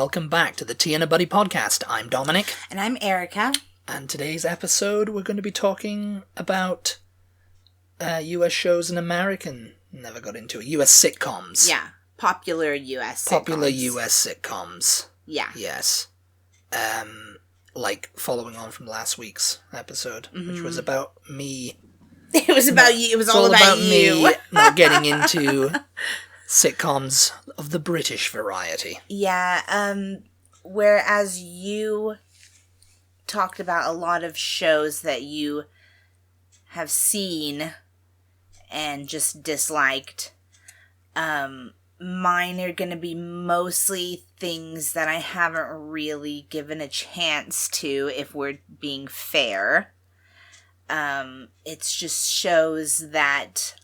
welcome back to the Tea and a Buddy podcast. I'm Dominic. And I'm Erica. And today's episode, we're going to be talking about US shows and American, never got into it, US sitcoms. Yeah, popular US sitcoms. Popular US sitcoms. Yeah. Yes. Like following on from last week's episode, which was about me. It was about you. It was all about you. Me not getting into sitcoms of the British variety. Yeah, whereas you talked about a lot of shows that you have seen and just disliked, mine are going to be mostly things that I haven't really given a chance to, if we're being fair. It's just shows that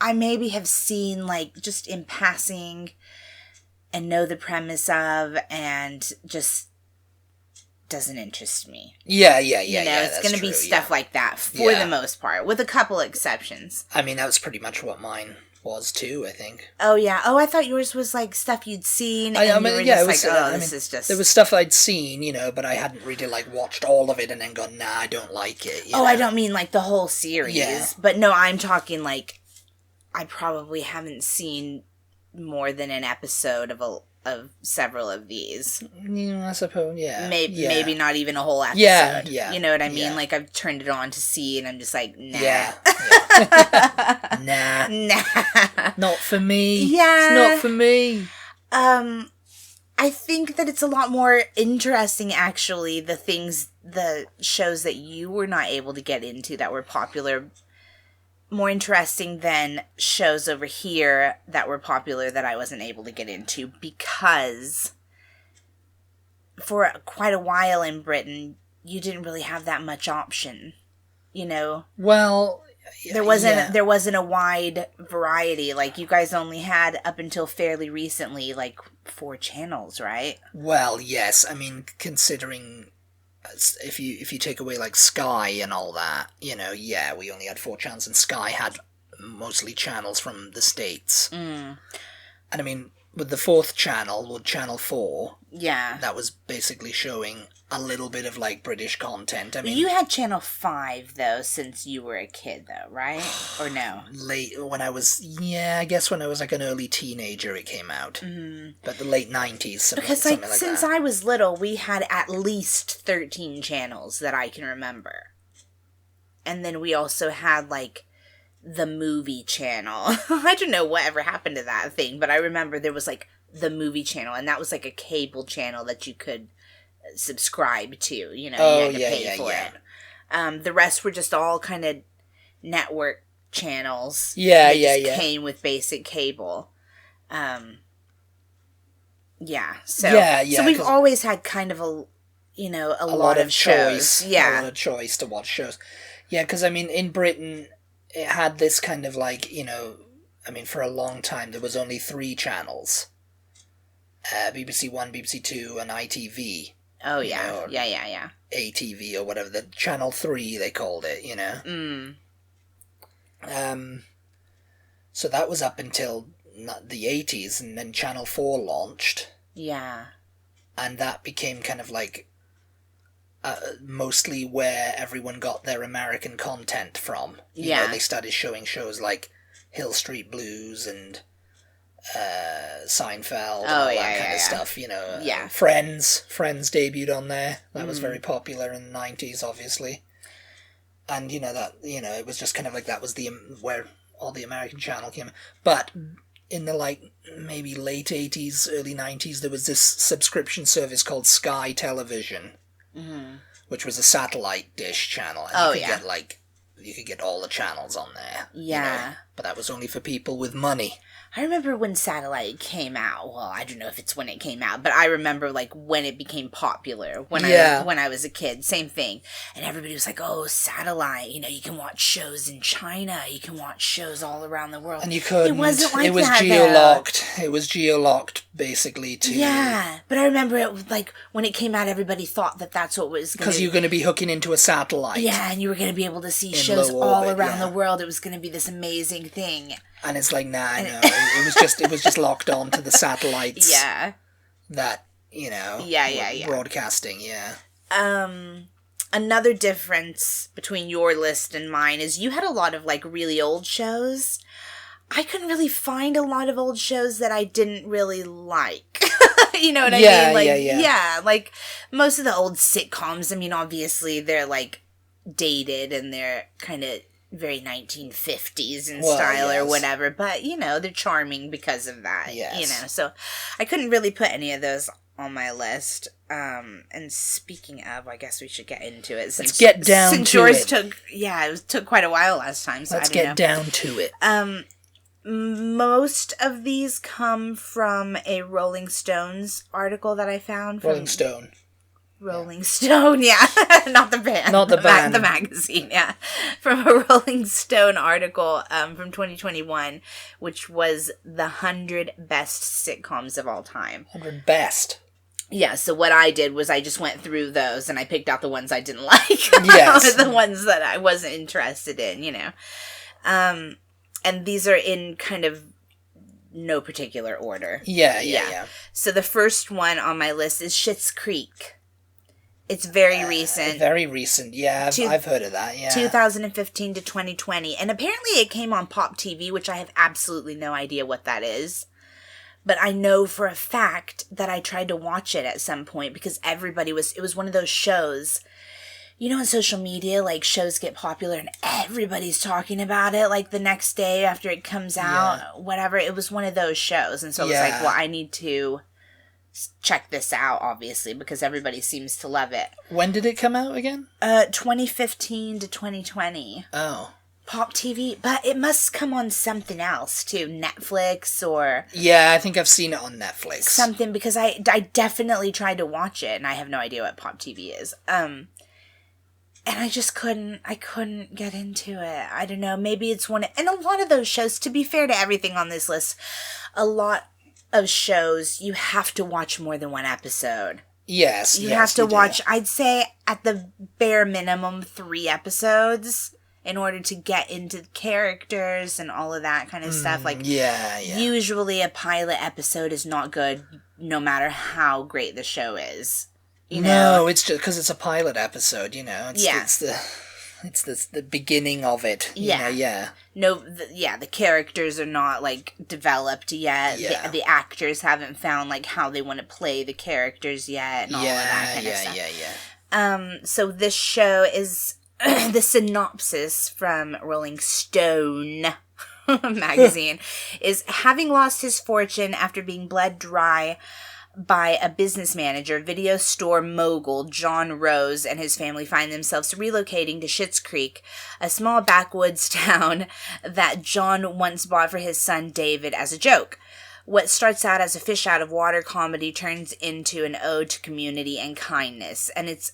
I maybe have seen, like, just in passing and know the premise of, and just doesn't interest me. Yeah. You know, it's going to be stuff like that for the most part, with a couple exceptions. I mean, that was pretty much what mine was too, I think. Oh, yeah. Oh, I thought yours was, like, stuff you'd seen, and you were just this is just... There was stuff I'd seen, you know, but I hadn't really, like, watched all of it and then gone, nah, I don't like it. You know? I don't mean, like, the whole series. Yeah. But no, I'm talking, like, I probably haven't seen more than an episode of several of these. Yeah, I suppose, yeah. Maybe not even a whole episode. Yeah. You know what I mean? Yeah. Like, I've turned it on to see, and I'm just like, nah. Yeah. Nah. Not for me. Yeah. It's not for me. I think that it's a lot more interesting, actually, the shows that you were not able to get into that were popular, more interesting than shows over here that were popular that I wasn't able to get into, because for quite a while in Britain, you didn't really have that much option, you know? Well, there wasn't a wide variety. Like, you guys only had, up until fairly recently, like, 4 channels, right? Well, yes. I mean, considering... If you take away, like, Sky and all that, you know, yeah, we only had 4 channels, and Sky had mostly channels from the States. Mm. And I mean, with the 4th channel, with Channel 4, yeah, that was basically showing a little bit of, like, British content. I mean, you had Channel 5, though, since you were a kid, though, right? Or no? I guess when I was, like, an early teenager, it came out. Mm-hmm. But the late 90s, because, something like, like since that. I was little, we had at least 13 channels that I can remember. And then we also had, like, the movie channel. I don't know whatever happened to that thing, but I remember there was, like, the movie channel, and that was, like, a cable channel that you could subscribe to, you know, you had to pay for it. The rest were just all kind of network channels. That came with basic cable. So we've always had kind of a lot of shows. Yeah. A lot of choice to watch shows. Yeah, because, I mean, in Britain, it had this kind of, like, you know, I mean, for a long time, there was only 3 channels. BBC One, BBC Two, and ITV. Oh, yeah. Yeah. ATV or whatever, the Channel 3 they called it, you know? So that was up until the 80s, and then Channel 4 launched. Yeah. And that became kind of like mostly where everyone got their American content from. You know, they started showing shows like Hill Street Blues and... Seinfeld and all that kind of stuff, you know. Friends debuted on there. That was very popular in the 90s, obviously. And, you know, it was just kind of like that was where all the American channel came. But in the, like, maybe late 80s, early 90s, there was this subscription service called Sky Television, which was a satellite dish channel. And you could get all the channels on there. Yeah. You know? But that was only for people with money. I remember when satellite came out. Well, I don't know if it's when it came out, but I remember, like, when it became popular when I was a kid. Same thing. And everybody was like, oh, satellite, you know, you can watch shows in China, you can watch shows all around the world. And you couldn't. It wasn't like that, It was geolocked. Though. It was geolocked, basically, to... Yeah, but I remember it was, like, when it came out, everybody thought that that's what was going to... Because you were going to be hooking into a satellite. Yeah, and you were going to be able to see shows all around the world. It was going to be this amazing thing. And it's like, no. It was just locked on to the satellites. Yeah. that, broadcasting, Another difference between your list and mine is you had a lot of, like, really old shows. I couldn't really find a lot of old shows that I didn't really like. You know what I mean? Like, yeah, like, most of the old sitcoms, I mean, obviously, they're, like, dated and they're kind of very 1950s in style or whatever, but, they're charming because of that, so I couldn't really put any of those on my list. And speaking of, I guess we should get into it. Let's get down since to yours it. It took quite a while last time, so Let's get down to it. Most of these come from a Rolling Stones article that I found. Rolling Stone, yeah. Not the band. Not the band. The magazine, yeah. From a Rolling Stone article from 2021, which was the 100 best sitcoms of all time. 100 best. Yeah, so what I did was I just went through those and I picked out the ones I didn't like. Yes. The ones that I wasn't interested in, And these are in kind of no particular order. Yeah. So the first one on my list is Schitt's Creek. It's very recent. Very recent, yeah. I've heard of that, yeah. 2015 to 2020. And apparently it came on Pop TV, which I have absolutely no idea what that is. But I know for a fact that I tried to watch it at some point because it was one of those shows. On social media, like, shows get popular and everybody's talking about it, like, the next day after it comes out, whatever. It was one of those shows. And so it was like, well, I need to check this out, obviously, because everybody seems to love it. When did it come out again? 2015 to 2020. Oh. Pop TV, but it must come on something else, too. Netflix or... Yeah, I think I've seen it on Netflix. Something, because I definitely tried to watch it, and I have no idea what Pop TV is. And I just couldn't get into it. I don't know, maybe it's and a lot of those shows, to be fair to everything on this list, a lot of shows, you have to watch more than one episode. Yes, You have to watch, I'd say, at the bare minimum, 3 episodes in order to get into characters and all of that kind of stuff. Like, usually a pilot episode is not good, no matter how great the show is. No, it's just because it's a pilot episode, It's the beginning of it. The characters are not, like, developed yet. Yeah. The actors haven't found, like, how they want to play the characters yet and all of that kind of stuff. So this show is the synopsis from Rolling Stone magazine is having lost his fortune after being bled dry by a business manager, video store mogul John Rose and his family find themselves relocating to Schitt's Creek, a small backwoods town that John once bought for his son David as a joke. What starts out as a fish out of water comedy turns into an ode to community and kindness, and it's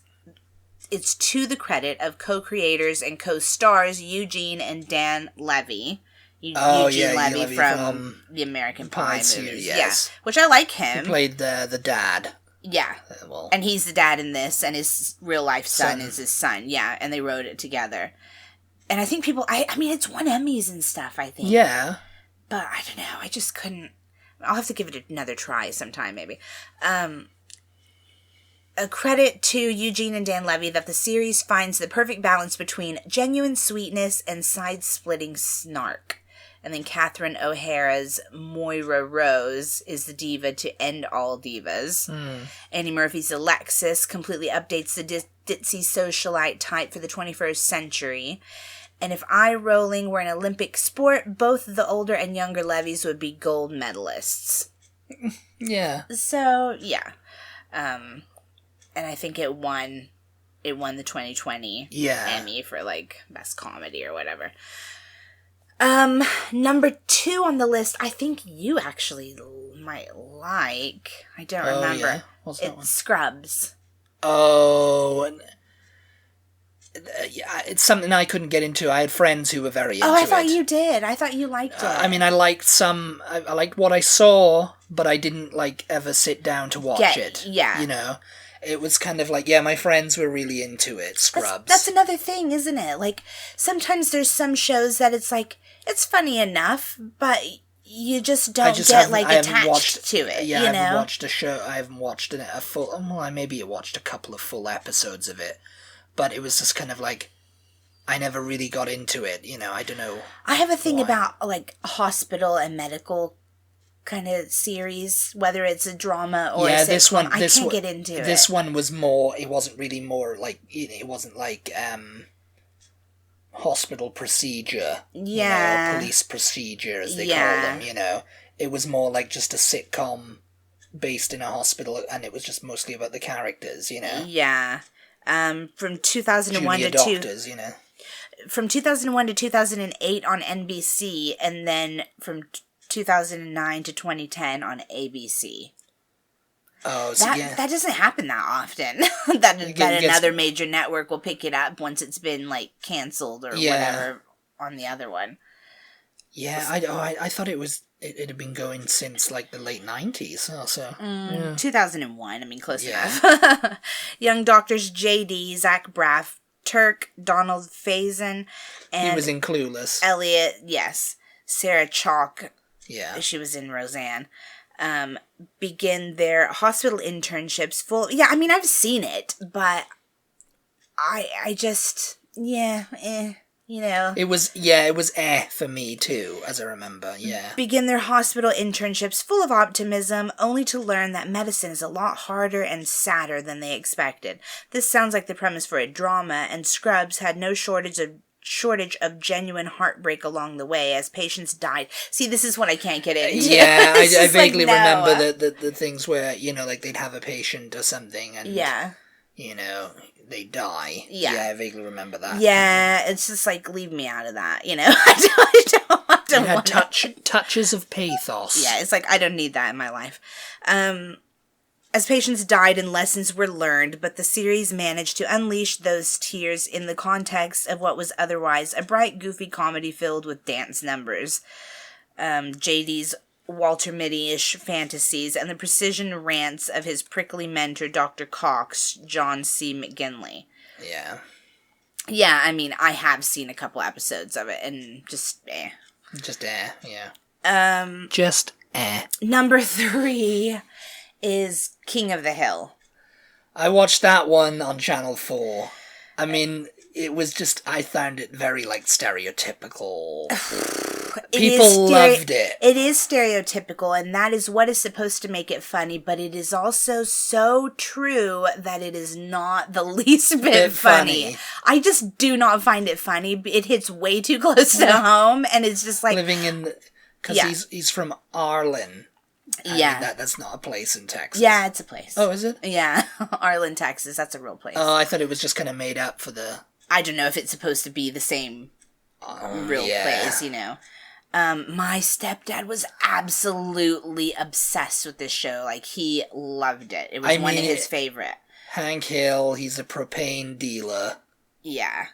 to the credit of co-creators and co-stars Eugene and Dan Levy. Eugene Levy from the American Pie movies. Yes. Yeah, which I like him. He played the dad. Yeah. And he's the dad in this, and his real-life son is his son. Yeah, and they wrote it together. And I think I mean, it's won Emmys and stuff, I think. Yeah. But I don't know, I just couldn't... I'll have to give it another try sometime, maybe. A credit to Eugene and Dan Levy that the series finds the perfect balance between genuine sweetness and side-splitting snark. And then Catherine O'Hara's Moira Rose is the diva to end all divas. Annie Murphy's Alexis completely updates the ditzy socialite type for the 21st century. And if eye-rolling were an Olympic sport, both the older and younger Levys would be gold medalists. Yeah. So, yeah. And I think it won the 2020 Emmy for, like, best comedy or whatever. Number 2 on the list, I think you actually might like. I don't remember. Yeah? What's that one? Scrubs. Oh, yeah, it's something I couldn't get into. I had friends who were very into it. Oh, I thought you did. I thought you liked it. I mean, I liked I liked what I saw, but I didn't, like, ever sit down to watch it. Yeah. It was kind of like, my friends were really into it, Scrubs. That's another thing, isn't it? Like, sometimes there's some shows that it's like, it's funny enough, but you just don't get attached to it. Yeah, you I know? haven't watched a show. I haven't watched a full. Well, I maybe watched a couple of full episodes of it, but it was just kind of like I never really got into it. I don't know. I have a thing about hospital and medical kind of series, whether it's a drama or a sitcom. I can't get into it. This one was more. It wasn't really more like. It wasn't like hospital procedure. Yeah. Police procedure, as they call them. It was more like just a sitcom based in a hospital, and it was just mostly about the characters. Yeah. From 2001 Junior to doctors, From 2001 to 2008 on NBC, and then from 2009 to 2010 on ABC. Oh, so that doesn't happen that often. that another major network will pick it up once it's been canceled or whatever on the other one. Yeah, I thought it had been going since the late 90s. Yeah. 2001. I mean, close enough. Young Doctors JD, Zach Braff, Turk, Donald Faison, and he was in Clueless. Elliot, yes. Sarah Chalk. Yeah. She was in Roseanne. Begin their hospital internships I've seen it, but I just, It was for me too, as I remember, Begin their hospital internships full of optimism, only to learn that medicine is a lot harder and sadder than they expected. This sounds like the premise for a drama, and Scrubs had no shortage of genuine heartbreak along the way as patients died. See, this is what I can't get into. Yeah, I vaguely remember the things where, they'd have a patient or something and, they die. Yeah. Yeah, I vaguely remember that. Yeah, it's just leave me out of that, I don't want touches of pathos. Yeah, it's I don't need that in my life. As patients died and lessons were learned, but the series managed to unleash those tears in the context of what was otherwise a bright, goofy comedy filled with dance numbers. JD's Walter Mitty-ish fantasies and the precision rants of his prickly mentor, Dr. Cox, John C. McGinley. Yeah. Yeah, I mean, I have seen a couple episodes of it, and just yeah. Just Number 3 is King of the Hill. I watched that one on Channel 4. I mean, it was just, I found it very, stereotypical. People loved it. It is stereotypical, and that is what is supposed to make it funny, but it is also so true that it is not the least bit funny. I just do not find it funny. It hits way too close to home, and it's just living in, because he's from Arlen. Yeah. That's not a place in Texas. Yeah, it's a place. Oh, is it? Yeah, Arlen, Texas. That's a real place. Oh, I thought it was just kind of made up for the... I don't know if it's supposed to be the same real place, My stepdad was absolutely obsessed with this show. He loved it. It was one of his favorite. Hank Hill, he's a propane dealer. Yeah.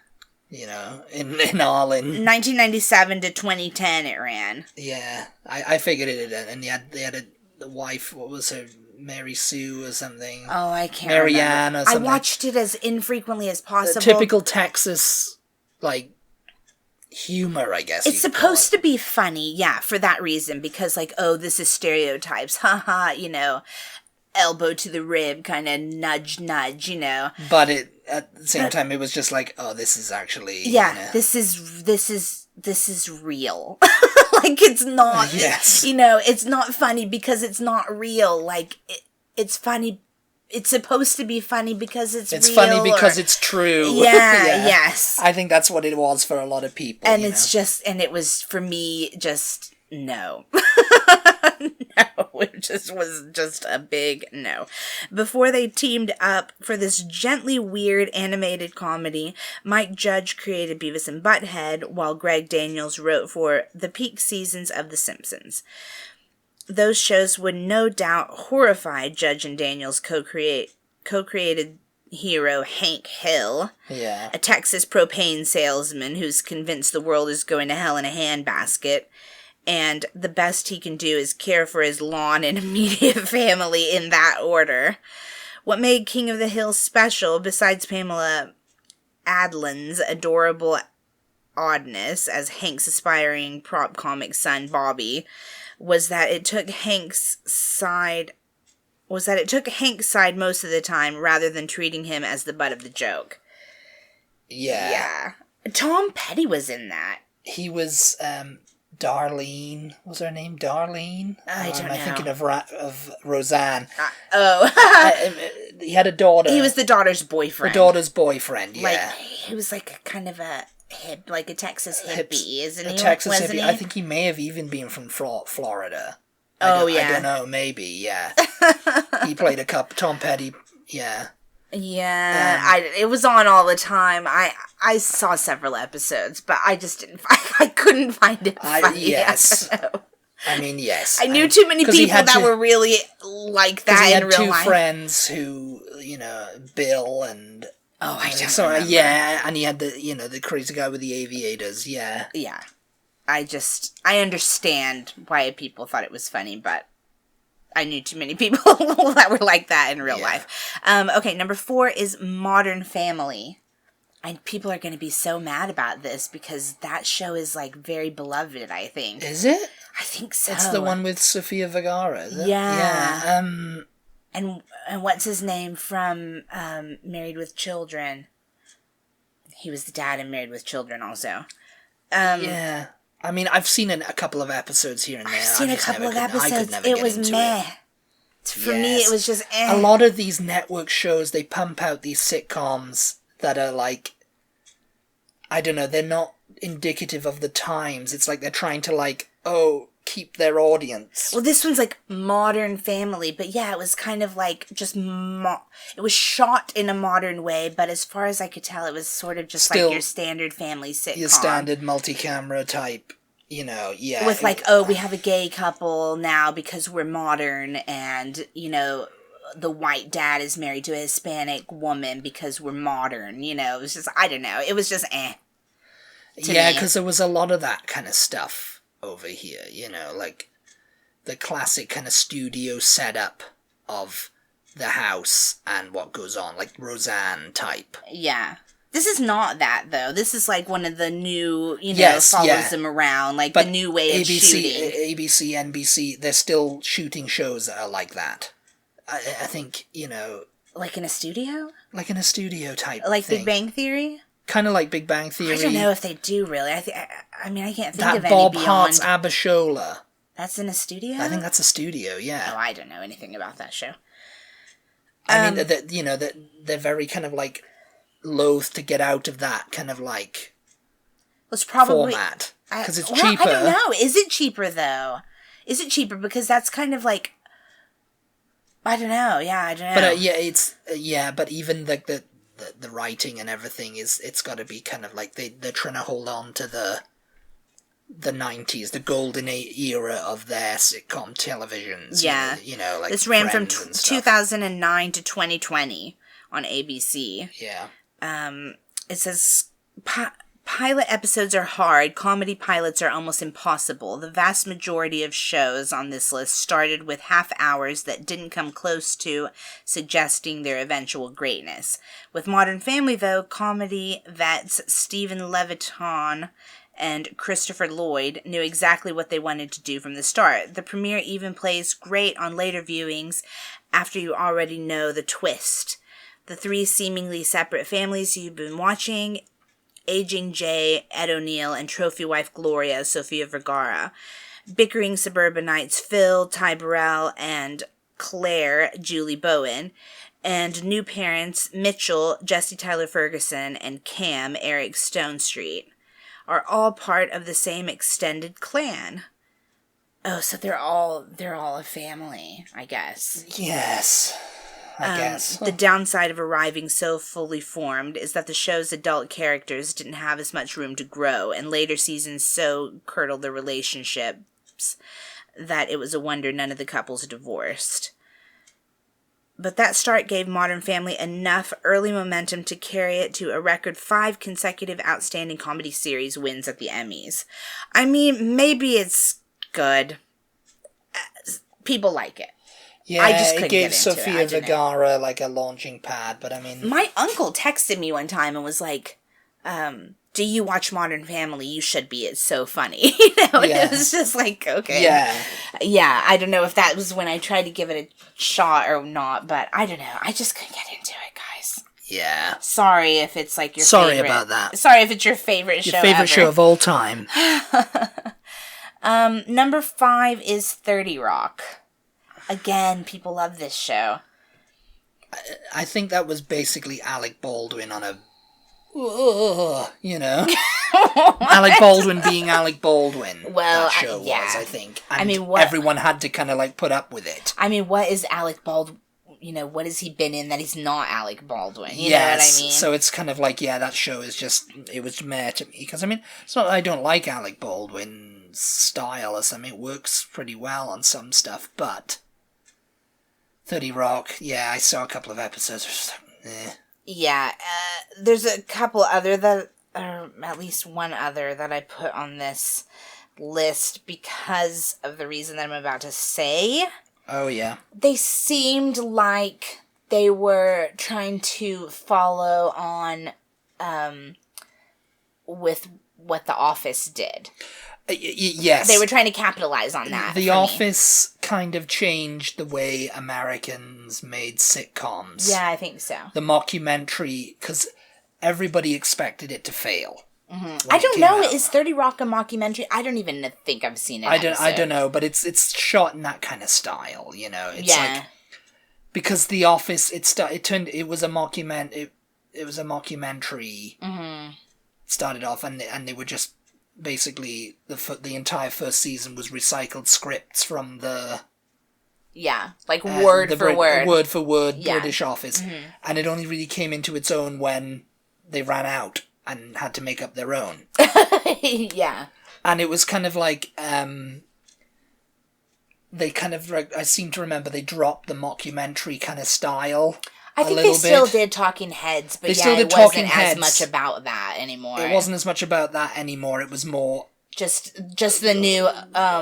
In Arlen. 1997 to 2010 it ran. Yeah, I figured it had, and they had a wife, what was her, Mary Sue or something? Oh, I can't Marianne remember. or something. I watched it as infrequently as possible. Typical Texas, humor, I guess. It's supposed to be funny, yeah, for that reason, because, this is stereotypes, haha, elbow to the rib, kind of nudge, But at the same time, it was just this is actually... Yeah, this is real. It's not... Yes. It's not funny because it's not real. It's funny... It's supposed to be funny because it's real. It's funny because it's true. Yeah, yes. I think that's what it was for a lot of people. And and it was, for me, just... No. No, it was just a big no. Before they teamed up for this gently weird animated comedy, Mike Judge created Beavis and Butthead, while Greg Daniels wrote for the peak seasons of The Simpsons. Those shows would no doubt horrify Judge and Daniels' co-created hero Hank Hill, a Texas propane salesman who's convinced the world is going to hell in a handbasket. And the best he can do is care for his lawn and immediate family in that order. What made King of the Hill special, besides Pamela Adlin's adorable oddness as Hank's aspiring prop comic son Bobby, was that it took Hank's side most of the time rather than treating him as the butt of the joke. Yeah. Tom Petty was in that. He was, Darlene. Was her name Darlene? I don't know. Am I thinking of Roseanne? He had a daughter. He was the daughter's boyfriend. The daughter's boyfriend, yeah. Like, he was like a kind of a hip, like a Texas hippie, isn't he? A Texas hippie. I think he may have even been from Florida. Oh, yeah. I don't know, maybe, yeah. He played a couple, Tom Petty, yeah. Yeah, it was on all the time. I saw several episodes, but I just I couldn't find it funny. Yes. I mean, yes. I knew too many people that were really like that in real life. He had two friends who, Bill and... Oh, I don't remember. Yeah, and he had the crazy guy with the aviators, yeah. Yeah. I understand why people thought it was funny, but I knew too many people that were like that in real life. Okay, number 4 is Modern Family. And people are going to be so mad about this because that show is, like, very beloved, I think. Is it? I think so. It's the one with Sofia Vergara, is it? Yeah. And what's his name from Married with Children? He was the dad in Married with Children also. Yeah. I mean, I've seen a couple of episodes here and there. I've seen a couple of episodes. It was meh. For me, it was just eh. A lot of these network shows, they pump out these sitcoms that are like, I don't know, they're not indicative of the times. It's like they're trying to keep their audience. Well, this one's like Modern Family, but yeah, it was kind of like just it was shot in a modern way, but as far as I could tell, it was sort of just still, like your standard family sitcom. Your standard multi-camera type, yeah. With we have a gay couple now because we're modern, and, the white dad is married to a Hispanic woman because we're modern, it was just, I don't know, it was just eh. Yeah, because there was a lot of that kind of stuff over here, like the classic kind of studio setup of the house and what goes on, like Roseanne type. Yeah. This is not that, though. This is like one of the new, follows them around, like the new way of shooting. ABC, NBC, they're still shooting shows that are like that. I think, Like in a studio? Like in a studio type Like thing. Big Bang Theory? Kind of like Big Bang Theory. I don't know if they do, really. I can't think of any Bob beyond... Hart's Abishola. That's in a studio? I think that's a studio, yeah. Oh, I don't know anything about that show. I mean, they're very kind of like loath to get out of that kind of like format. Because it's cheaper. I don't know. Is it cheaper, though? Is it cheaper? Because that's kind of like... I don't know. Yeah, I don't know. But but even like the writing and everything it's got to be kind of like they're trying to hold on to the 90s, the golden era of their sitcom televisions. Yeah, like this ran from 2009 to 2020 on ABC. Yeah. It says pilot episodes are hard. Comedy pilots are almost impossible. The vast majority of shows on this list started with half hours that didn't come close to suggesting their eventual greatness. With Modern Family, though, comedy vets Stephen Levitan and Christopher Lloyd knew exactly what they wanted to do from the start. The premiere even plays great on later viewings after you already know the twist. The 3 seemingly separate families you've been watching, Aging Jay, Ed O'Neill, and trophy wife Gloria, Sofia Vergara. Bickering suburbanites Phil, Ty Burrell, and Claire, Julie Bowen. And new parents Mitchell, Jesse Tyler Ferguson, and Cam, Eric Stonestreet, are all part of the same extended clan. Oh, so they're all a family, I guess. Yes. I guess. The downside of arriving so fully formed is that the show's adult characters didn't have as much room to grow, and later seasons so curdled their relationships that it was a wonder none of the couples divorced. But that start gave Modern Family enough early momentum to carry it to a record 5 consecutive Outstanding Comedy Series wins at the Emmys. I mean, maybe it's good. People like it. Yeah, it gave Sofia Vergara like a launching pad, but I mean... My uncle texted me one time and was like, do you watch Modern Family? You should be. It's so funny. You know, it was just like, okay. Yeah. Yeah, I don't know if that was when I tried to give it a shot or not, but I don't know. I just couldn't get into it, guys. Yeah. Sorry if it's like your Sorry favorite. about that. Sorry if it's your favorite show Your favorite show of all time. Number 5 is 30 Rock. Again, people love this show. I think that was basically Alec Baldwin on a... you know? Alec Baldwin being Alec Baldwin. Well, that show was, I think. And I mean, everyone had to kind of, like, put up with it. I mean, what is Alec Baldwin... You know, what has he been in that he's not Alec Baldwin? You know what I mean? So it's kind of like, yeah, that show is just... It was meh to me. Because, I mean, it's not that I don't like Alec Baldwin's style or something. It works pretty well on some stuff, but... 30 Rock, yeah, I saw a couple of episodes. Yeah, there's a couple other that, or at least one other that I put on this list because of the reason that I'm about to say. Oh, yeah. They seemed like they were trying to follow on with what The Office did. Yes. They were trying to capitalize on that. The Office kind of changed the way Americans made sitcoms. Yeah, I think so. The mockumentary, because everybody expected it to fail. Mm-hmm. I don't know. Is 30 Rock a mockumentary? I don't even think I've seen it. I don't know, but it's shot in that kind of style, you know. It's like, because The Office, it was a mockumentary. It was a mockumentary. Mm-hmm. Started off, and they were just basically the entire first season was recycled scripts from the like word for word British Office, and it only really came into its own when they ran out and had to make up their own. Yeah, and it was kind of like they kind of, I seem to remember they dropped the mockumentary kind of style. I think they still did Talking Heads, but it wasn't as much about that anymore. It wasn't as much about that anymore. It was more just the new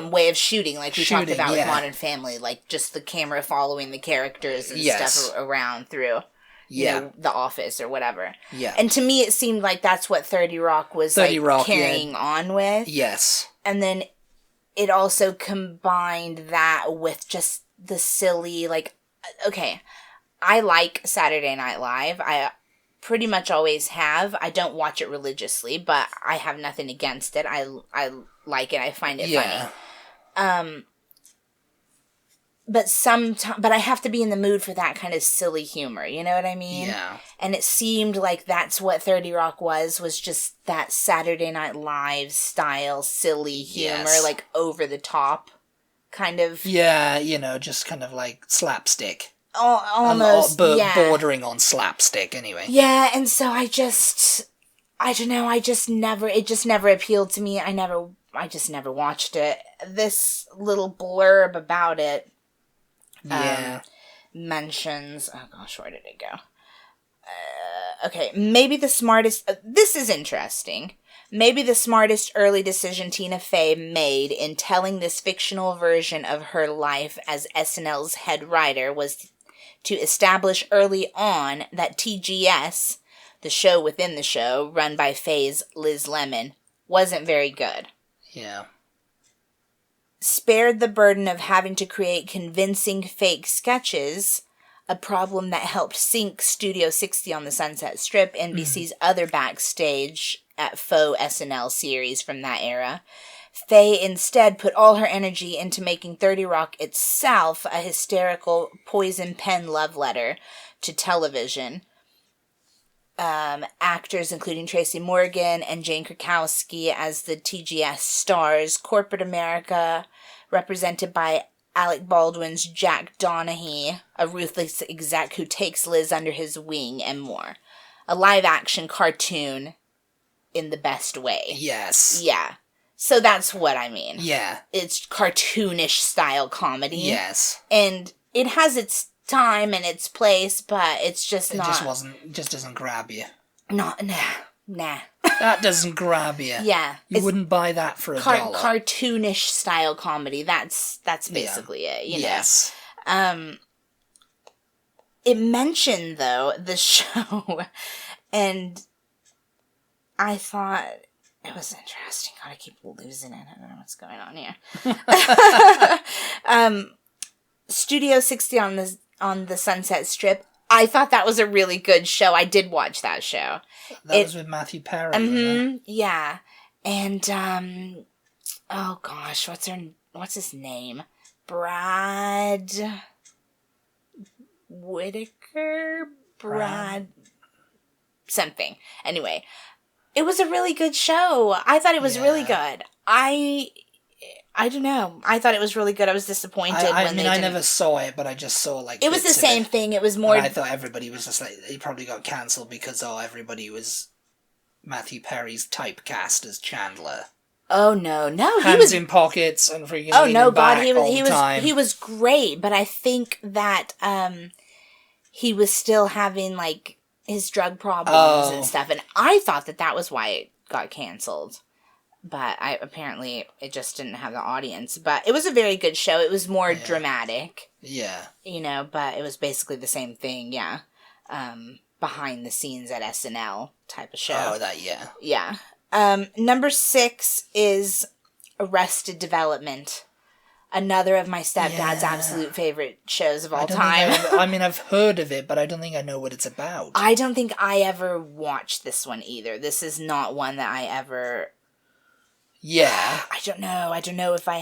way of shooting, like we talked about with Modern Family, like just the camera following the characters and stuff around through, you know, The Office or whatever. Yeah. And to me, it seemed like that's what 30 Rock was carrying on with. Yes. And then it also combined that with just the silly, like, okay, I like Saturday Night Live. I pretty much always have. I don't watch it religiously, but I have nothing against it. I like it. I find it funny. But I have to be in the mood for that kind of silly humor. You know what I mean? Yeah. And it seemed like that's what 30 Rock was just that Saturday Night Live style silly humor, like over the top kind of. Yeah, you know, just kind of like slapstick. Almost, bordering on slapstick, anyway. Yeah, and so I don't know, it just never appealed to me. I just never watched it. This little blurb about it, mentions, oh gosh, where did it go? Okay, maybe the smartest, this is interesting. Maybe the smartest early decision Tina Fey made in telling this fictional version of her life as SNL's head writer was to establish early on that TGS, the show within the show, run by Fey's Liz Lemon, wasn't very good. Yeah. Spared the burden of having to create convincing fake sketches, a problem that helped sink Studio 60 on the Sunset Strip, NBC's other backstage at faux SNL series from that era. Faye instead put all her energy into making 30 Rock itself a hysterical poison pen love letter to television. Actors including Tracy Morgan and Jane Krakowski as the TGS stars, corporate America represented by Alec Baldwin's Jack Donaghy, a ruthless exec who takes Liz under his wing, and more. A live-action cartoon in the best way. Yes. Yeah. So that's what I mean. Yeah. It's cartoonish style comedy. Yes. And it has its time and its place, but it's just not... It just doesn't grab you. Nah. That doesn't grab you. Yeah. You wouldn't buy that for $1. Cartoonish style comedy. That's basically it, you know? Yes. It mentioned, though, the show, and I thought it was interesting. God, I keep losing it. I don't know what's going on here. Studio 60 on the Sunset Strip. I thought that was a really good show. I did watch that show. That was with Matthew Perry. Mm-hmm, yeah. And, oh gosh, what's his name? Brad Whitaker? Brad something. Anyway, it was a really good show. I thought it was really good. I don't know. I thought it was really good. I was disappointed I never saw it, but I just saw, like, it was the same thing. It was more... And I thought everybody was just, like, they probably got cancelled because, everybody was Matthew Perry's typecast as Chandler. Oh, no. Hands in pockets and freaking he was great, but I think that, he was still having, like, his drug problems and stuff, and I thought that was why it got canceled. But apparently it just didn't have the audience. But it was a very good show. It was more dramatic. Yeah. But it was basically the same thing, yeah. Behind the scenes at SNL type of show. Oh, that, yeah. Yeah. Number 6 is Arrested Development. Another of my stepdad's absolute favorite shows of all time. I've heard of it, but I don't think I know what it's about. I don't think I ever watched this one either. This is not one that I ever... Yeah. I don't know if I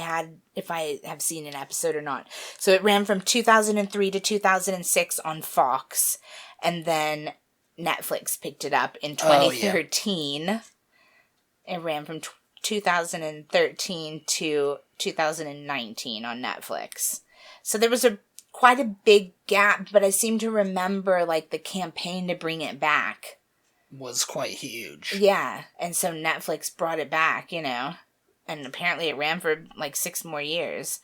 have seen an episode or not. So it ran from 2003 to 2006 on Fox, and then Netflix picked it up in 2013. Oh, yeah. It ran from 2013 to 2019 on Netflix. So there was quite a big gap, but I seem to remember, like, the campaign to bring it back was quite huge. Yeah, and so Netflix brought it back, and apparently it ran for, like, 6 more years.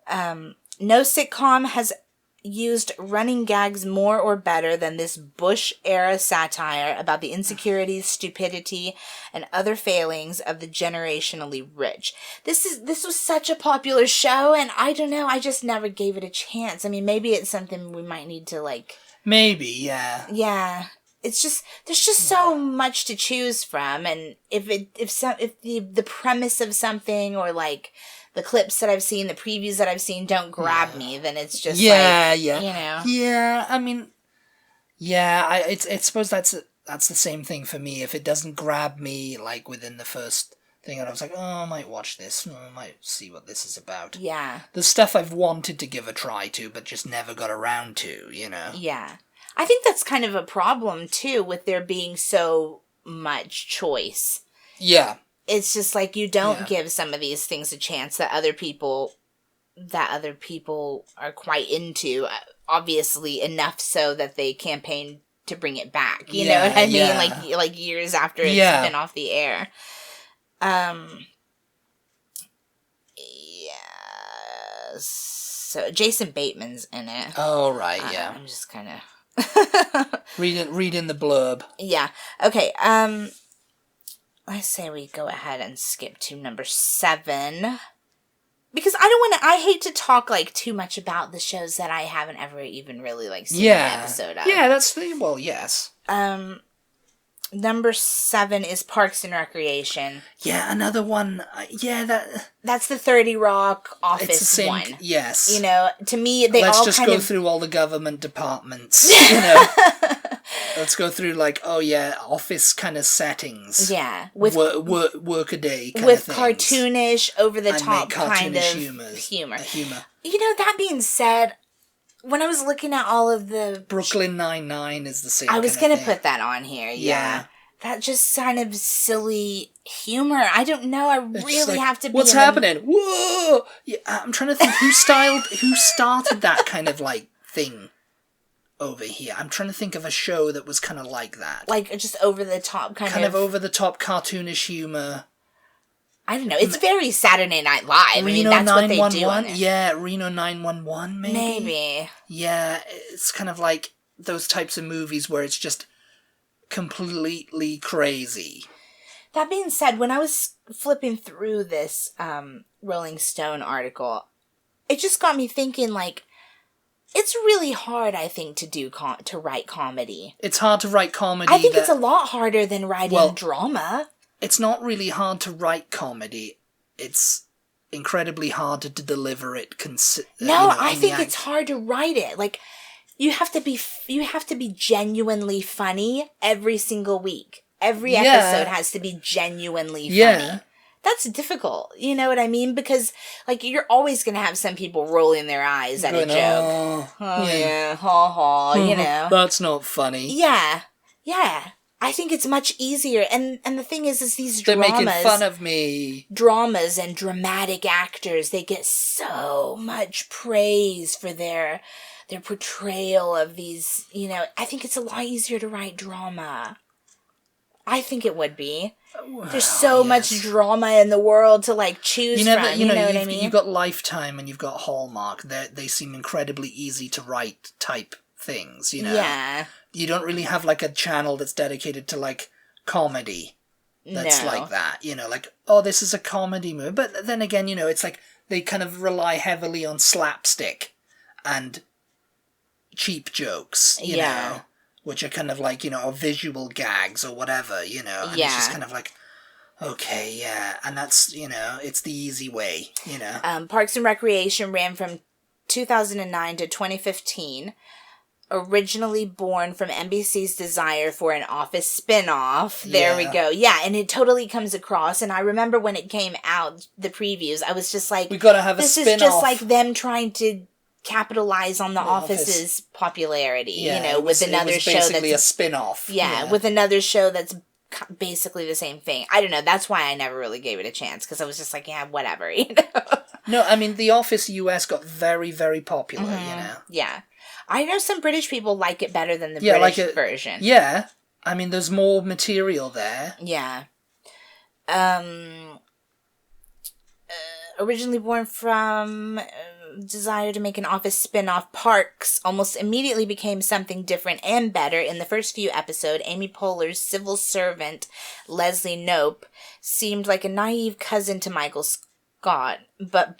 No sitcom has used running gags more or better than this Bush-era satire about the insecurities, stupidity, and other failings of the generationally rich. This was such a popular show, and I don't know, I just never gave it a chance. I mean, maybe it's something we might need to, like... Maybe, yeah. Yeah. It's just, there's just so much to choose from, and if the premise of something, or, like, the clips that I've seen, the previews that I've seen don't grab me, then it's just Yeah, I mean, I suppose that's the same thing for me. If it doesn't grab me, like, within the first thing, and I was like, I might watch this, I might see what this is about. Yeah. The stuff I've wanted to give a try to, but just never got around to, Yeah. I think that's kind of a problem, too, with there being so much choice. Yeah. It's just like you don't give some of these things a chance that other people are quite into, obviously enough so that they campaign to bring it back. You know what I mean? Like years after it's been off the air. Yes. So Jason Bateman's in it. Oh, right, yeah. I'm just kind of... read in the blurb. Yeah. Okay. Let's say we go ahead and skip to number 7. Because I hate to talk, like, too much about the shows that I haven't ever even really, like, seen an episode of. Yeah, yes. Number 7 is Parks and Recreation. Yeah, another one. That's the 30 Rock Office it's the same, one. Yes. To me, Let's just go through all the government departments, Let's go through, like, office kind of settings. Yeah. With work a day kind with of things. Cartoonish, over-the-top kind of humor. That being said, when I was looking at all of the... Brooklyn Nine-Nine is the same I was going to put that on here, yeah. That just kind of silly humor. I don't know, I really have to be... What's happening? Whoa! Yeah, I'm trying to think who started that kind of, like, thing over here. I'm trying to think of a show that was kind of like that. Like, just over-the-top kind of over-the-top cartoonish humor. I don't know. It's very Saturday Night Live. Reno that's what they do on it. Yeah, Reno 911, maybe? Maybe. Yeah, it's kind of like those types of movies where it's just completely crazy. That being said, when I was flipping through this Rolling Stone article, it just got me thinking, like, It's really hard, I think, to write comedy. It's hard to write comedy. I think it's a lot harder than writing drama. It's not really hard to write comedy. It's incredibly hard to deliver it. I think it's hard to write it. Like, you have to be genuinely funny every single week. Every episode has to be genuinely funny. Yeah. That's difficult. You know what I mean? Because, like, you're always going to have some people rolling their eyes at a joke. Oh, yeah. Ha ha, you know. That's not funny. Yeah. Yeah. I think it's much easier. And the thing is these dramas... They're making fun of me. Dramas and dramatic actors, they get so much praise for their portrayal of these, you know. I think it's a lot easier to write drama. I think it would be. Well, there's so much drama in the world to, like, choose from. You know what I mean? You've got Lifetime and you've got Hallmark. They seem incredibly easy to write type things, you know? Yeah. You don't really have, like, a channel that's dedicated to, like, comedy that's like that. You know, like, oh, this is a comedy movie. But then again, you know, it's like they kind of rely heavily on slapstick and cheap jokes, you know? Which are kind of like, you know, visual gags or whatever, you know? And it's just kind of like, okay, yeah. And that's, you know, it's the easy way, you know? Parks and Recreation ran from 2009 to 2015. Originally born from NBC's desire for an Office spin-off. There we go. Yeah, and it totally comes across. And I remember when it came out, the previews, I was just like... We gotta have a spin-off. This is just like them trying to capitalize on the Office's popularity, you know, with another show that's basically a spin-off. Yeah, with another show that's basically the same thing. I don't know, that's why I never really gave it a chance, because I was just like, yeah, whatever, you know? No, I mean, The Office US got very, very popular, you know? Yeah. I know some British people like it better than the British version. Yeah. I mean, there's more material there. Yeah. Originally born from... desire to make an Office spin-off, Parks almost immediately became something different and better. In the first few episodes, Amy Poehler's civil servant, Leslie Knope, seemed like a naive cousin to Michael Scott, but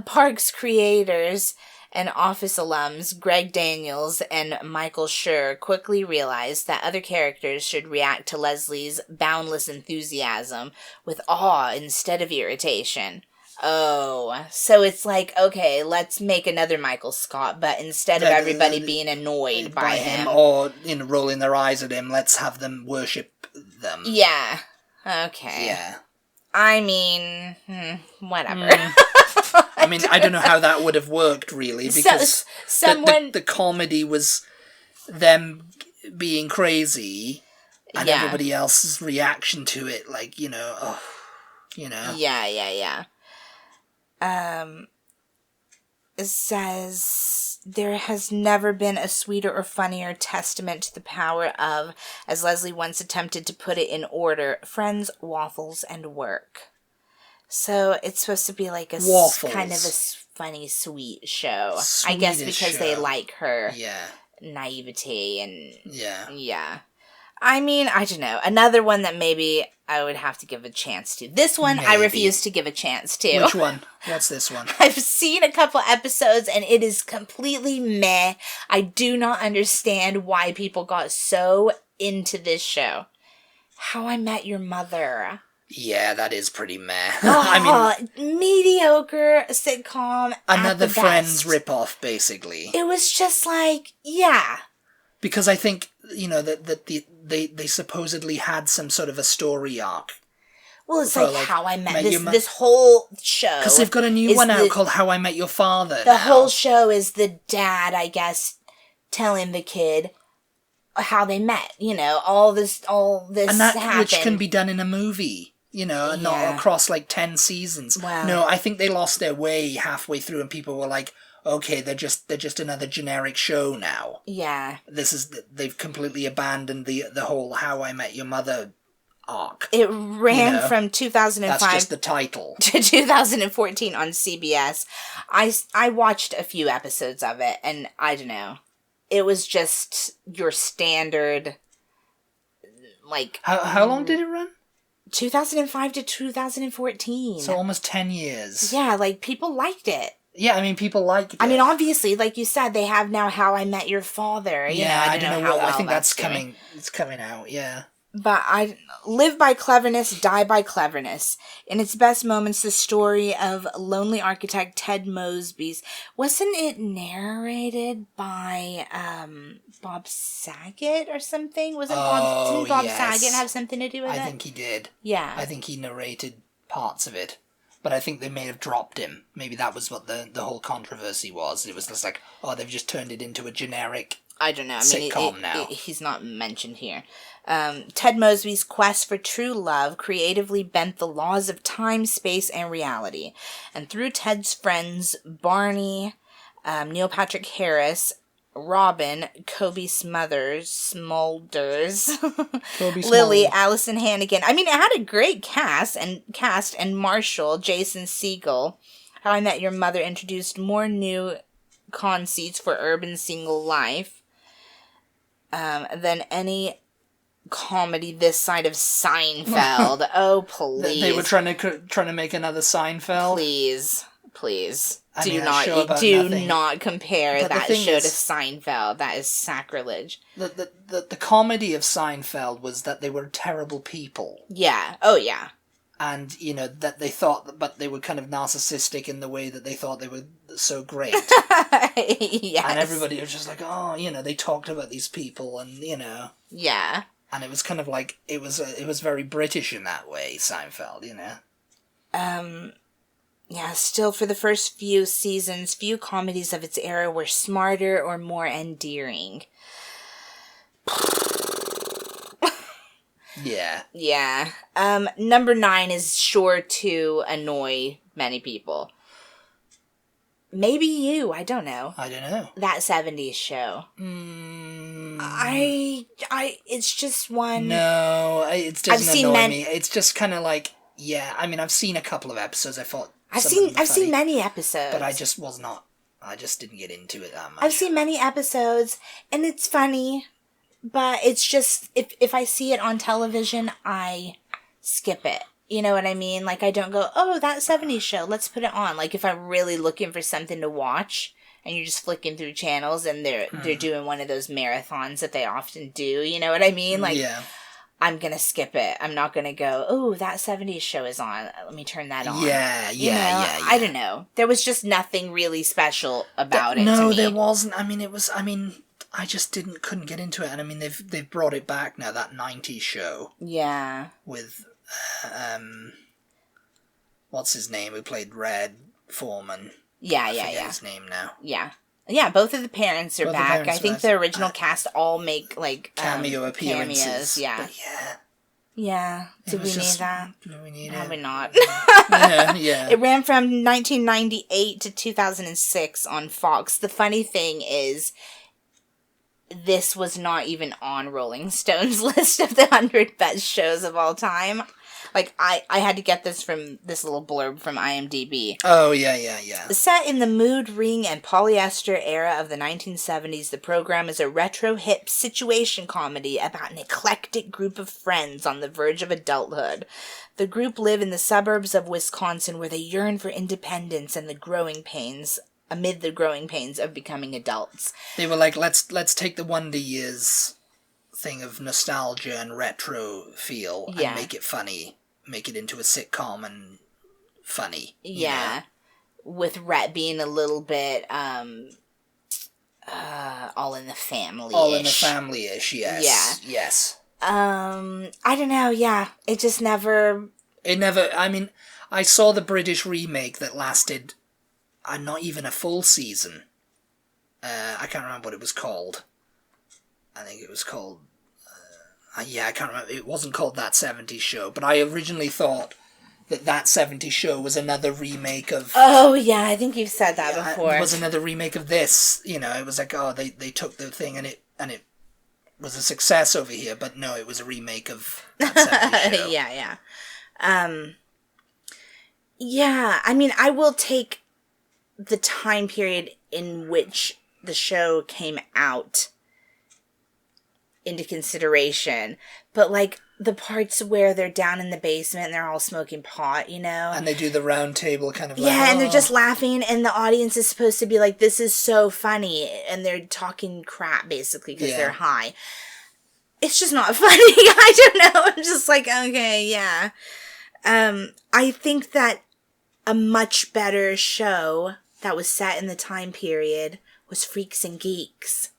Parks creators and Office alums Greg Daniels and Michael Schur quickly realized that other characters should react to Leslie's boundless enthusiasm with awe instead of irritation. Oh, so it's like, okay, let's make another Michael Scott, but instead of everybody being annoyed by him. Or, you know, rolling their eyes at him, let's have them worship them. Yeah. Okay. Yeah. I mean, whatever. I mean, I don't know how that would have worked, really, because the comedy was them being crazy, and everybody else's reaction to it, like, you know, you know. Yeah. It says, there has never been a sweeter or funnier testament to the power of, as Leslie once attempted to put it in order, friends, waffles, and work. So it's supposed to be like a kind of a funny, sweet show. I guess because they like her naivety and... Yeah. I mean, I don't know. Another one that maybe I would have to give a chance to. This one, I refuse to give a chance to. Which one? What's this one? I've seen a couple episodes, and it is completely meh. I do not understand why people got so into this show. How I Met Your Mother. Yeah, that is pretty meh. I mean, mediocre sitcom. Another Friends ripoff, basically. It was just like, yeah. Because I think, you know, that they supposedly had some sort of a story arc. Well, it's like How I Met this whole show. Because they've got a new one out called How I Met Your Father. The whole show is the dad, I guess, telling the kid how they met. You know, all this and that happened. Which can be done in a movie. You know, and not across like 10 seasons. Wow. No, I think they lost their way halfway through, and people were like, okay, they're just another generic show now. Yeah. They've completely abandoned the whole How I Met Your Mother arc. It ran from 2005 that's just the title. To 2014 on CBS. I watched a few episodes of it, and I don't know. It was just your standard, like... How long did it run? 2005 to 2014. So almost 10 years. Yeah, like, people liked it. Yeah, I mean, people liked it. I mean, obviously, like you said, they have now How I Met Your Father. I don't know how well I think that's coming. It's coming out, yeah. But I live by cleverness, die by cleverness. In its best moments, the story of lonely architect Ted Mosby's. Wasn't it narrated by Bob Saget or something? Was it Bob? Didn't Bob Saget have something to do with it? I think he did. Yeah. I think he narrated parts of it. But I think they may have dropped him. Maybe that was what the whole controversy was. It was just like, they've just turned it into a generic I don't know. sitcom now. He's not mentioned here. Ted Mosby's quest for true love creatively bent the laws of time, space, and reality. And through Ted's friends, Barney, Neil Patrick Harris, Robin, Kobe Smulders, Lily, Allison Hannigan. I mean, it had a great cast, and Marshall, Jason Segel. How I Met Your Mother introduced more new conceits for urban single life than any comedy this side of Seinfeld. Oh, please! They were trying to make another Seinfeld. Please. Do not compare that show to Seinfeld. That is sacrilege. The comedy of Seinfeld was that they were terrible people. Yeah. Oh, yeah. And, that they thought, but they were kind of narcissistic in the way that they thought they were so great. Yes. And everybody was just like, they talked about these people and, Yeah. And it was kind of like, it was very British in that way, Seinfeld, Yeah, still for the first few seasons, few comedies of its era were smarter or more endearing. Yeah. Yeah. Number 9 is sure to annoy many people. Maybe you, I don't know. I don't know. That 70s show. It's just one... No, it doesn't annoy me. It's just kind of like, yeah, I mean, I've seen a couple of episodes. I've seen many episodes. But I just didn't get into it that much. I've seen many episodes, and it's funny, but it's just, if I see it on television, I skip it. You know what I mean? Like, I don't go, oh, that 70s show, let's put it on. Like, if I'm really looking for something to watch, and you're just flicking through channels, and they're doing one of those marathons that they often do, you know what I mean? Like, yeah. I'm gonna skip it. I'm not gonna go, oh, that 70s show is on. Let me turn that on. Yeah. I don't know. There was just nothing really special about it. No, there wasn't. I mean, I just couldn't get into it. And I mean, they've brought it back now, that 90s show. Yeah. With, what's his name, who played Red Foreman. Yeah. His name now. Yeah. Yeah, both of the parents are back. I think the original cast all make, like, cameo appearances. Cameos, yeah. But yeah. Yeah. Did we need that? Do we need Probably it? not. Yeah. It ran from 1998 to 2006 on Fox. The funny thing is, this was not even on Rolling Stone's list of the 100 best shows of all time. Like, I had to get this from this little blurb from IMDb. Oh, yeah. Set in the mood ring and polyester era of the 1970s, the program is a retro-hip situation comedy about an eclectic group of friends on the verge of adulthood. The group live in the suburbs of Wisconsin where they yearn for independence and amid the growing pains of becoming adults. They were like, let's take the Wonder Years thing of nostalgia and retro feel and make it funny. Make it into a sitcom and funny. Yeah. With Rhett being a little bit, all in the family-ish. All in the family-ish, yes. Yeah. Yes. I don't know, yeah. It just never... I mean, I saw the British remake that lasted not even a full season. I can't remember what it was called. I think it was called... I can't remember. It wasn't called That 70s Show, but I originally thought that 70s Show was another remake of... Oh, yeah, I think you've said that before. It was another remake of this. It was like, they took the thing and it was a success over here, but no, it was a remake of That 70s Show. Yeah. Yeah, I mean, I will take the time period in which the show came out into consideration. But, like, the parts where they're down in the basement and they're all smoking pot, you know? And they do the round table kind of like... Yeah, and they're just laughing, and the audience is supposed to be like, this is so funny, and they're talking crap, basically, because they're high. It's just not funny. I don't know. I'm just like, okay, yeah. I think that a much better show that was set in the time period was Freaks and Geeks.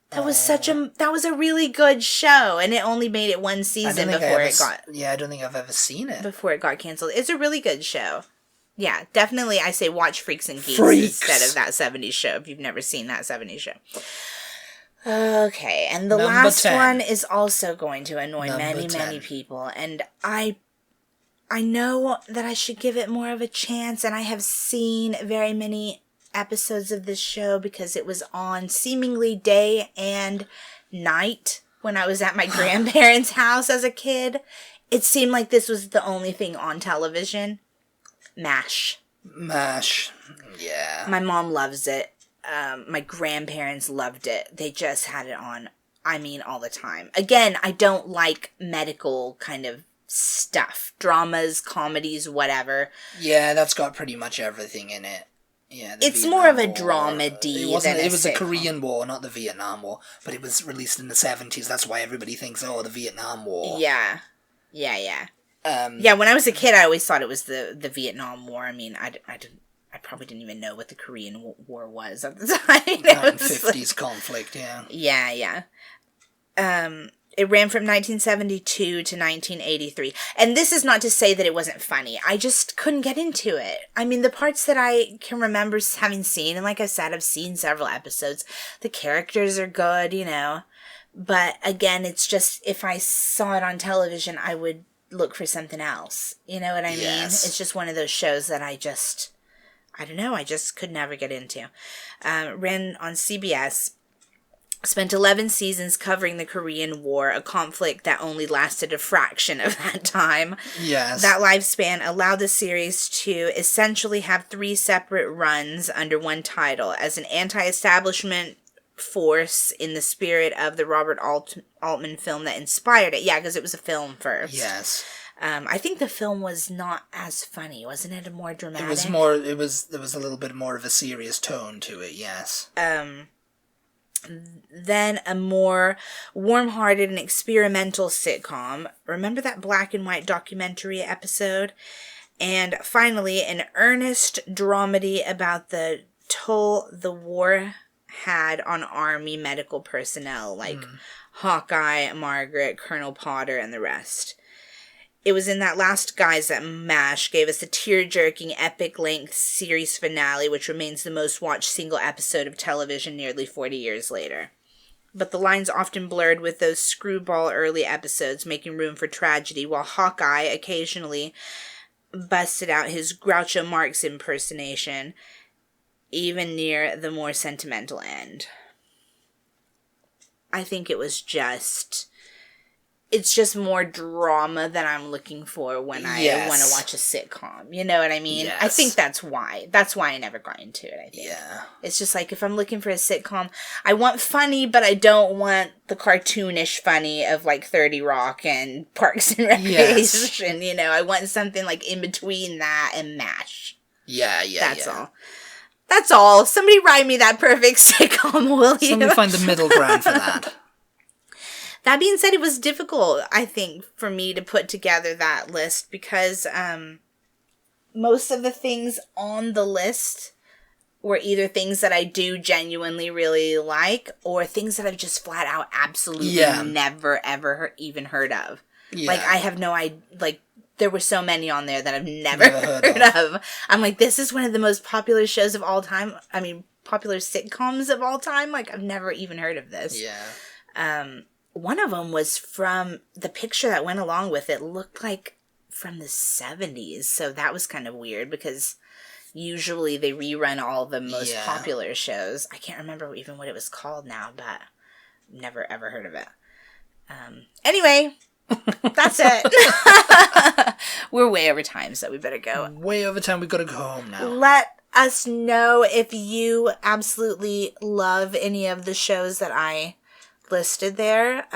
That was a really good show, and it only made it one season before it got... Yeah, I don't think I've ever seen it. Before it got canceled. It's a really good show. Yeah, definitely I say watch Freaks and Geeks instead of that 70s show, if you've never seen that 70s show. Okay, and the last 10. One is also going to annoy many people, and I know that I should give it more of a chance, and I have seen very many episodes of this show because it was on seemingly day and night when I was at my grandparents' house as a kid. It seemed like this was the only thing on television. MASH. Yeah. My mom loves it. My grandparents loved it. They just had it on, all the time. Again, I don't like medical kind of stuff. Dramas, comedies, whatever. Yeah, that's got pretty much everything in it. Yeah, it's more of a dramedy. It was the Korean War, not the Vietnam War, but it was released in the 70s. That's why everybody thinks, the Vietnam War. Yeah. When I was a kid, I always thought it was the Vietnam War. I probably didn't even know what the Korean War was at the time. 1950s conflict, yeah. Yeah. It ran from 1972 to 1983. And this is not to say that it wasn't funny. I just couldn't get into it. The parts that I can remember having seen, and like I said, I've seen several episodes. The characters are good, you know. But again, it's just, if I saw it on television, I would look for something else. You know what I mean? It's just one of those shows that I just could never get into. Ran on CBS. Spent 11 seasons covering the Korean War, a conflict that only lasted a fraction of that time. Yes. That lifespan allowed the series to essentially have 3 separate runs under one title as an anti-establishment force in the spirit of the Robert Altman film that inspired it. Yeah, because it was a film first. Yes. I think the film was not as funny. Wasn't it more dramatic? There was a little bit more of a serious tone to it, yes. Then a more warm-hearted and experimental sitcom. Remember that black and white documentary episode? And finally, an earnest dramedy about the toll the war had on Army medical personnel, like Hawkeye, Margaret, Colonel Potter, and the rest. It was in that last guise that MASH gave us the tear-jerking, epic-length series finale, which remains the most-watched single episode of television nearly 40 years later. But the lines often blurred with those screwball early episodes, making room for tragedy, while Hawkeye occasionally busted out his Groucho Marx impersonation, even near the more sentimental end. I think it was just... It's just more drama than I'm looking for when I want to watch a sitcom. You know what I mean? Yes. I think that's why. That's why I never got into it, I think. Yeah. It's just like, if I'm looking for a sitcom, I want funny, but I don't want the cartoonish funny of, like, 30 Rock and Parks and Recreation. You know, I want something, like, in between that and MASH. Yeah. That's all. Somebody write me that perfect sitcom, will you? Somebody find the middle ground for that. That being said, it was difficult, I think, for me to put together that list because most of the things on the list were either things that I do genuinely really like or things that I've just flat out absolutely never, ever even heard of. Yeah. Like, I have no idea, like, there were so many on there that I've never heard of. I'm like, this is one of the most popular shows of all time. Popular sitcoms of all time. Like, I've never even heard of this. Yeah. One of them was from the picture that went along with it looked like from the 70s. So that was kind of weird because usually they rerun all the most popular shows. I can't remember even what it was called now, but never ever heard of it. Anyway, that's it. We're way over time, so we better go. Way over time. We've got to go home now. Let us know if you absolutely love any of the shows that I listed there.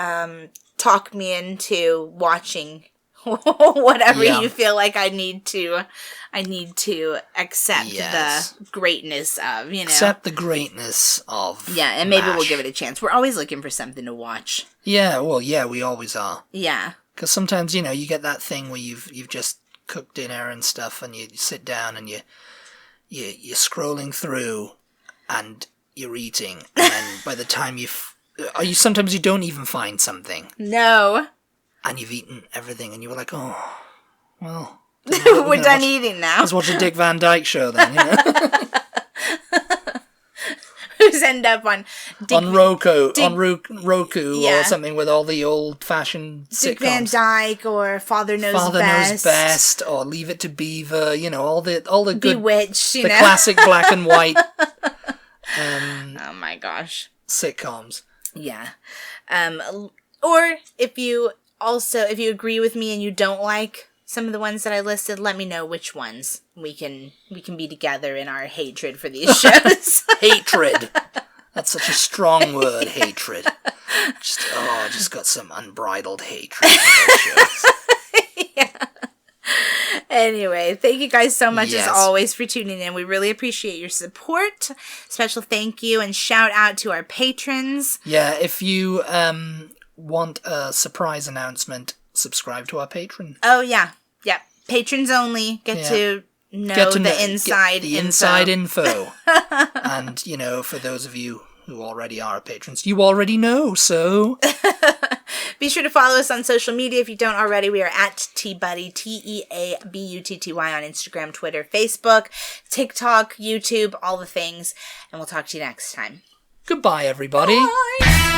Talk me into watching whatever you feel like I need to accept the greatness of, Accept the greatness of Yeah, and maybe we'll give it a chance. We're always looking for something to watch. Yeah, well, yeah, we always are. Yeah. Because sometimes, you get that thing where you've just cooked dinner and stuff, and you sit down and you're scrolling through, and you're eating, and then by the time sometimes you don't even find something. No. And you've eaten everything, and you were like, oh, well. We're done eating now. Let's watch a Dick Van Dyke show then, Who's end up on Roku or something with all the old-fashioned sitcoms. Dick Van Dyke or Father Knows Best or Leave It to Beaver, all the good Bewitched, the classic black and white oh my gosh. sitcoms. Yeah. Or if you agree with me and you don't like some of the ones that I listed, let me know which ones we can be together in our hatred for these shows. Hatred. That's such a strong word, hatred. Just got some unbridled hatred for those shows. Yeah. Anyway, thank you guys so much as always for tuning in. We really appreciate your support. Special thank you and shout out to our patrons. Yeah, if you want a surprise announcement, subscribe to our Patreon. Oh, yeah. Yeah. Patrons only get to know the inside info. And, for those of you who already are patrons, you already know, so... Be sure to follow us on social media if you don't already. We are at TButty, TEABUTTY on Instagram, Twitter, Facebook, TikTok, YouTube, all the things. And we'll talk to you next time. Goodbye, everybody. Bye.